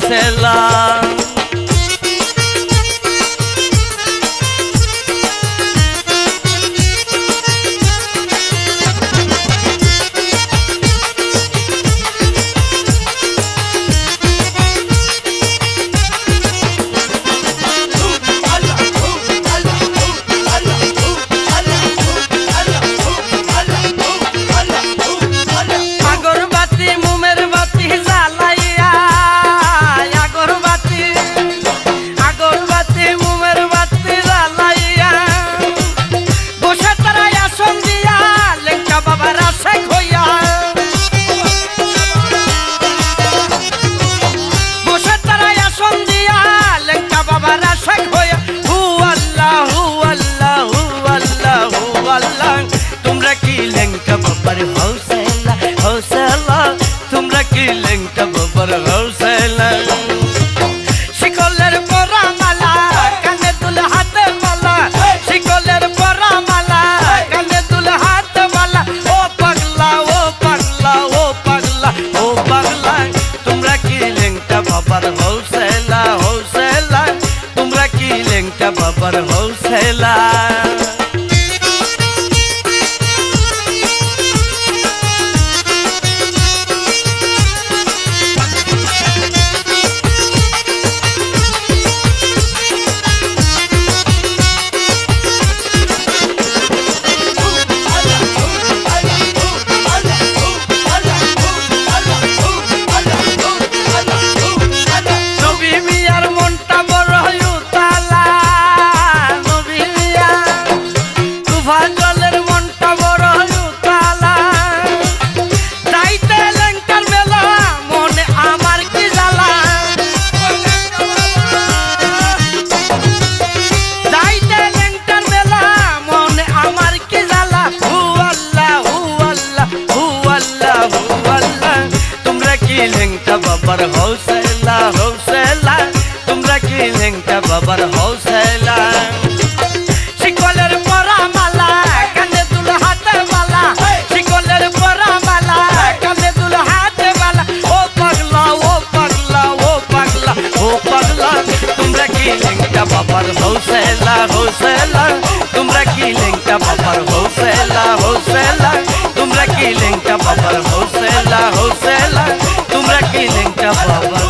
হোলসেলা। তোমরা কি লেংটা বাবার হোলসেলা হোলসেলা, তোমরা কি লেংটা বাবার হোলসেলা। শিকলের পরা মালা কানে দুল হাতে মালা, শিকলের পরা মালা কানে দুল হাতে মালা। ও পাগলা ও পাগলা ও পাগলা ও পাগলা, তোমরা কি লেংটা বাবার হোলসেলা হোলসেলা, তোমরা কি লেংটা বাবার হোলসেলা। লেংটা বাবার হোলসেলা হোলসেলা, তোমরা কি লেংটা বাবার হোলসেলা। শিকলের পরা মালা কানে দুল হাতে মালা, শিকলের পরা মালা কানে দুল হাতে মালা। ও পাগলা ও পাগলা ও পাগলা ও পাগলা, তোমরা কি লেংটা বাবার হোলসেলা হোলসেলা, তোমরা কি লেংটা বাবার হোলসেলা হোলসেলা, তোমরা কি লেংটা বাবার হোলসেলা হোলসেলা, তোমরা কি লেংটা বাবা।